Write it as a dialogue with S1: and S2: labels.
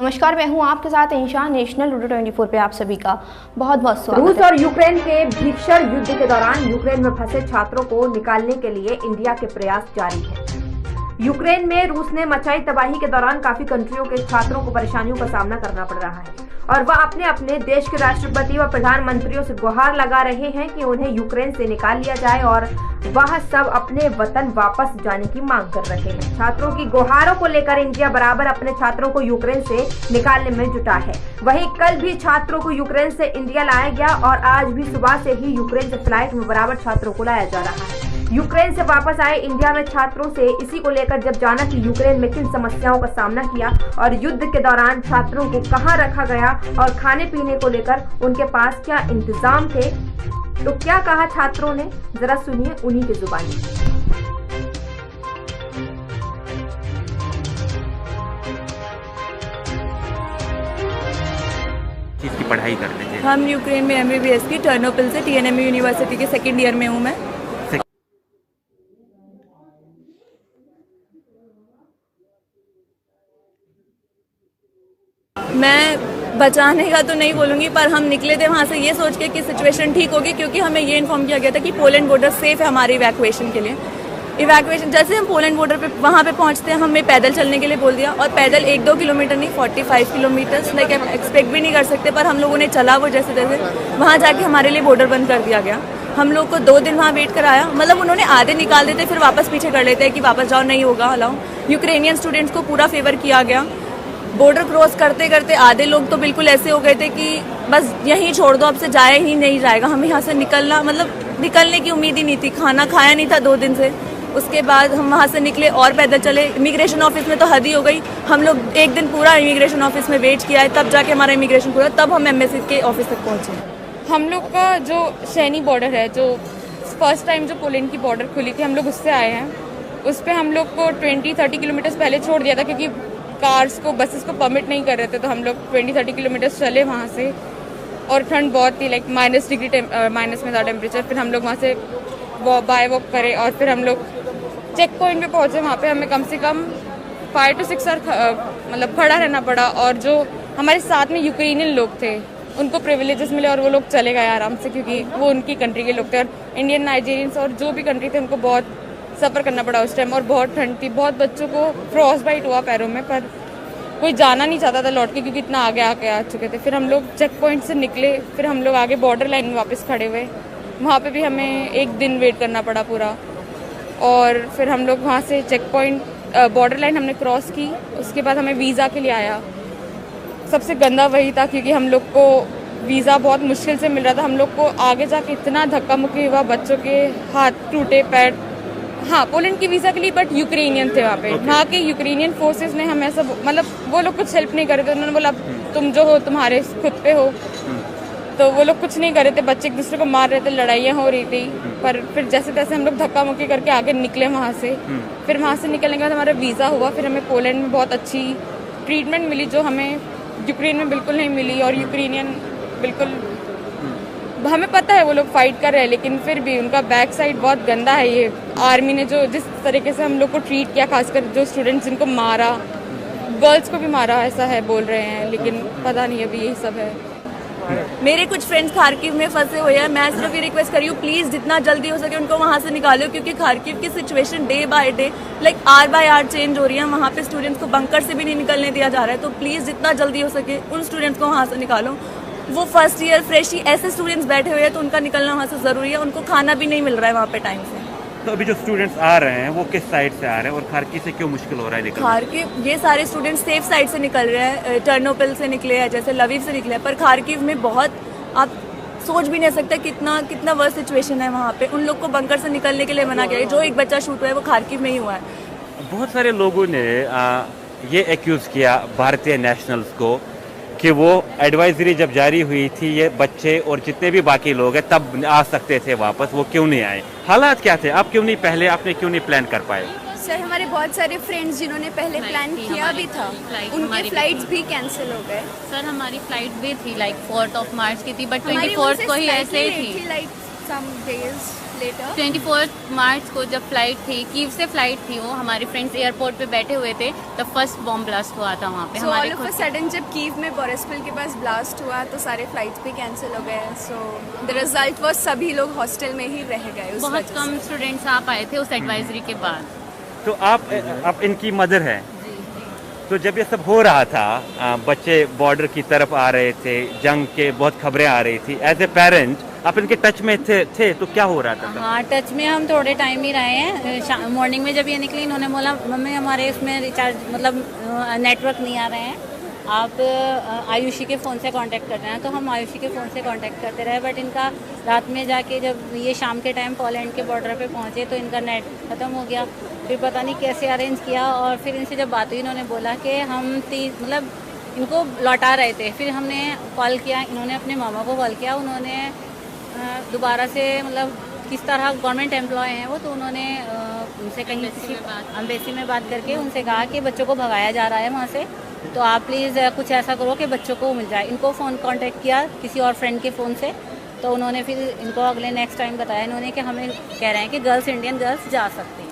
S1: नमस्कार, मैं हूं आपके साथ इंशा। नेशनल लूडो 24 पे आप सभी का बहुत बहुत स्वागत।
S2: रूस और यूक्रेन के भीषण युद्ध के दौरान यूक्रेन में फंसे छात्रों को निकालने के लिए इंडिया के प्रयास जारी है। यूक्रेन में रूस ने मचाई तबाही के दौरान काफी कंट्रियों के छात्रों को परेशानियों का सामना करना पड़ रहा है और वह अपने अपने देश के राष्ट्रपति व प्रधानमंत्रियों से गुहार लगा रहे हैं कि उन्हें यूक्रेन से निकाल लिया जाए और वह सब अपने वतन वापस जाने की मांग कर रहे हैं। छात्रों की गुहारों को लेकर इंडिया बराबर अपने छात्रों को यूक्रेन से निकालने में जुटा है। वहीं कल भी छात्रों को यूक्रेन से इंडिया लाया गया और आज भी सुबह से ही यूक्रेन से फ्लाइट में बराबर छात्रों को लाया जा रहा है। यूक्रेन से वापस आए इंडिया में छात्रों से इसी को लेकर जब जाना कि यूक्रेन में किन समस्याओं का सामना किया और युद्ध के दौरान छात्रों को कहां रखा गया और खाने पीने को लेकर उनके पास क्या इंतजाम थे, तो क्या कहा छात्रों ने, जरा सुनिए उन्हीं की जुबानी।
S3: चीज़ की पढ़ाई करते थे।
S4: हम यूक्रेन में MBBS की टर्नोपिल से TNMU यूनिवर्सिटी के सेकेंड ईयर में हूँ मैं। मैं बचाने का तो नहीं बोलूँगी, पर हम निकले थे वहाँ से ये सोच के कि सिचुएशन ठीक होगी, क्योंकि हमें ये इन्फॉर्म किया गया था कि पोलैंड बॉर्डर सेफ है हमारे इवैक्यूएशन के लिए। इवैक्यूएशन जैसे हम पोलैंड बॉर्डर पे वहाँ पे पहुँचते हैं, हमें पैदल चलने के लिए बोल दिया और पैदल 1-2 किलोमीटर नहीं 45 किलोमीटर लाइक एक्सपेक्ट भी नहीं कर सकते, पर हम लोगों ने चला वो जैसे तैसे। वहाँ जाके हमारे लिए बॉर्डर बंद कर दिया गया। हम लोग को 2 दिन वहाँ वेट कराया, मतलब उन्होंने आधे निकाल देते फिर वापस पीछे कर लेते हैं कि वापस जाओ, नहीं होगा अलाउ। यूक्रेनियन स्टूडेंट्स को पूरा फेवर किया गया। बॉर्डर क्रॉस करते करते आधे लोग तो बिल्कुल ऐसे हो गए थे कि बस यहीं छोड़ दो, अब से जाया ही नहीं जाएगा। हमें यहाँ से निकलना, मतलब निकलने की उम्मीद ही नहीं थी। खाना खाया नहीं था 2 दिन से। उसके बाद हम वहाँ से निकले और पैदल चले। इमिग्रेशन ऑफिस में तो हद ही हो गई। हम लोग 1 दिन पूरा इमिग्रेशन ऑफिस में वेट किया है, तब जाके हमारा इमिग्रेशन पूरा, तब हम एम्बेसी के ऑफिस तक पहुँचे।
S5: हम लोग का जो शैनी बॉर्डर है, जो फर्स्ट टाइम जो पोलैंड की बॉर्डर खुली थी, हम लोग उससे आए हैं। उस पर हम लोग को 20-30 किलोमीटर्स पहले छोड़ दिया था, क्योंकि कार्स को, बसेस को परमिट नहीं कर रहे थे। तो हम लोग 20-30 किलोमीटर्स चले वहाँ से, और ठंड बहुत थी, लाइक माइनस में था टेम्परेचर। फिर हम लोग वहाँ से बाय वॉक करे और फिर हम लोग चेक पॉइंट पे पहुँचे। वहाँ पे हमें कम से कम 5 to 6 आवर मतलब खड़ा रहना पड़ा। और जो हमारे साथ में यूक्रेनियन लोग थे उनको प्रिविलेजेस मिले और वो लोग चले गए आराम से, क्योंकि वो उनकी कंट्री के लोग थे। और इंडियन, नाइजीरियंस और जो भी कंट्री थे उनको बहुत सफ़र करना पड़ा उस टाइम, और बहुत ठंड थी। बहुत बच्चों को फ्रॉस्ट बाइट हुआ पैरों में, पर कोई जाना नहीं चाहता था लौट के, क्योंकि इतना आगे आ चुके थे। फिर हम लोग चेक पॉइंट से निकले, फिर हम लोग आगे बॉर्डर लाइन में वापस खड़े हुए। वहाँ पे भी हमें 1 दिन वेट करना पड़ा पूरा। और फिर हम लोग वहाँ से चेक पॉइंट, बॉर्डर लाइन हमने क्रॉस की। उसके बाद हमें वीज़ा के लिए आया। सबसे गंदा वही था, क्योंकि हम लोग को वीज़ा बहुत मुश्किल से मिल रहा था। हम लोग को आगे जाके इतना धक्का मुक्की हुआ, बच्चों के हाथ टूटे, पैर। हाँ, पोलैंड की वीज़ा के लिए, बट यूक्रेनियन थे वहाँ पे। वहाँ के यूक्रेनियन फोर्सेस ने हमें सब, मतलब वो लोग कुछ हेल्प नहीं कर रहे थे। उन्होंने बोला तुम जो हो तुम्हारे खुद पे हो, तो वो लोग कुछ नहीं कर रहे थे। बच्चे एक दूसरे को मार रहे थे, लड़ाइयाँ हो रही थी। पर फिर जैसे तैसे हम लोग धक्का मुक्की करके आगे निकले वहाँ से। फिर वहाँ से निकलने के बाद हमारा वीज़ा हुआ। फिर हमें पोलैंड में बहुत अच्छी ट्रीटमेंट मिली, जो हमें यूक्रेन में बिल्कुल नहीं मिली। और यूक्रेनियन बिल्कुल, हमें पता है वो लोग फाइट कर रहे हैं, लेकिन फिर भी उनका बैक साइड बहुत गंदा है। ये आर्मी ने जो जिस तरीके से हम लोग को ट्रीट किया, खासकर जो स्टूडेंट्स जिनको मारा, गर्ल्स को भी मारा, ऐसा है बोल रहे हैं, लेकिन पता नहीं अभी यही सब है।
S4: मेरे कुछ फ्रेंड्स खार्किव में फंसे हुए हैं। मैं सिर्फ ये रिक्वेस्ट करी हूँ, प्लीज़ जितना जल्दी हो सके उनको वहाँ से निकालो, क्योंकि खार्किव की situation day by day, like hour by hour change हो रही है। वहाँ पे स्टूडेंट्स को बंकर से भी नहीं निकलने दिया जा रहा है। तो प्लीज़ जितना जल्दी हो सके उन स्टूडेंट्स को वहाँ से निकालो। वो फर्स्ट ईयर फ्रेश ही ऐसे स्टूडेंट्स बैठे हुए हैं, तो उनका निकलना वहाँ से ज़रूरी है। उनको खाना भी नहीं मिल रहा है वहाँ पे टाइम से।
S3: तो अभी जो स्टूडेंट्स आ रहे हैं वो किस साइड से आ रहे हैं, और खार्किव से क्यों मुश्किल हो रहा है निकलना?
S4: खार्किव, ये सारे स्टूडेंट्स सेफ साइड से निकल रहे हैं। टर्नोपिल से निकले हैं, जैसे लवीव से निकले हैं, पर खार्किव में बहुत, आप सोच भी नहीं सकते कितना वर्स्ट सिचुएशन है वहाँ पे। उन लोग को बंकर से निकलने के लिए मना किया है। जो एक बच्चा शूट हुआ है वो खार्किव में ही हुआ है।
S3: बहुत सारे लोगों ने ये एक्यूज़ किया भारतीय नेशनल्स को कि वो एडवाइजरी जब जारी हुई थी, ये बच्चे और जितने भी बाकी लोग हैं तब आ सकते थे वापस, वो क्यों नहीं आए? हालात क्या थे? आप क्यों नहीं, पहले आपने क्यों नहीं प्लान कर पाए?
S6: सर, हमारे बहुत सारे फ्रेंड्स जिन्होंने पहले प्लान किया भी था, उनके फ्लाइट्स भी कैंसिल हो गए।
S7: सर, हमारी फ्लाइट भी थी, लाइक 4 मार्च की थी, बट 24 को ही ऐसे ही थी।
S6: Like some days later.
S7: 24 मार्च को जब फ्लाइट थी, कीव से फ्लाइट थी, वो हमारे फ्रेंड्स एयरपोर्ट पे बैठे हुए थे, तब फर्स्ट बॉम्ब ब्लास्ट हुआ था वहाँ पे.
S6: So all of a sudden जब कीव में बोरिस्पल के पास ब्लास्ट हुआ तो सारे फ्लाइट्स भी कैंसिल हो गए. So the result was सभी लोग हॉस्टल में ही रह गए.
S7: बहुत कम स्टूडेंट्स आ पाए थे उस एडवाइजरी के बाद.
S3: तो आप इनकी मदर हैं. तो जब ये सब हो रहा था, बच्चे बॉर्डर की तरफ आ रहे थे, जंग के बहुत खबरें आ रही थी, एज ए पेरेंट आप इनके टच में थे तो क्या हो रहा था?
S8: हाँ, टच में हम थोड़े टाइम ही रहे हैं. मॉर्निंग में जब ये निकली, इन्होंने बोला मम्मी हमारे इसमें रिचार्ज मतलब नेटवर्क नहीं आ रहे हैं, आप आयुषी के फ़ोन से कांटेक्ट कर रहे हैं. तो हम आयुषी के फ़ोन से कांटेक्ट करते रहे, बट इनका रात में जाके जब ये शाम के टाइम पोलैंड के बॉर्डर पे पहुँचे तो इनका नेट ख़त्म हो गया. फिर पता नहीं कैसे अरेंज किया, और फिर इनसे जब बात हुई इन्होंने बोला कि हम मतलब इनको लौटा रहे थे. फिर हमने कॉल किया, इन्होंने अपने मामा को कॉल किया, उन्होंने दोबारा से मतलब किस तरह गवर्नमेंट एम्प्लॉय हैं वो, तो उन्होंने उनसे कहीं किसी एम्बेसी में बात करके उनसे कहा कि बच्चों को भगाया जा रहा है वहाँ से, तो आप प्लीज़ कुछ ऐसा करो कि बच्चों को मिल जाए. इनको फ़ोन कांटेक्ट किया किसी और फ्रेंड के फ़ोन से, तो उन्होंने फिर इनको अगले नेक्स्ट टाइम बताया इन्होंने कि हमें कह रहे हैं कि गर्ल्स, इंडियन गर्ल्स जा सकती हैं.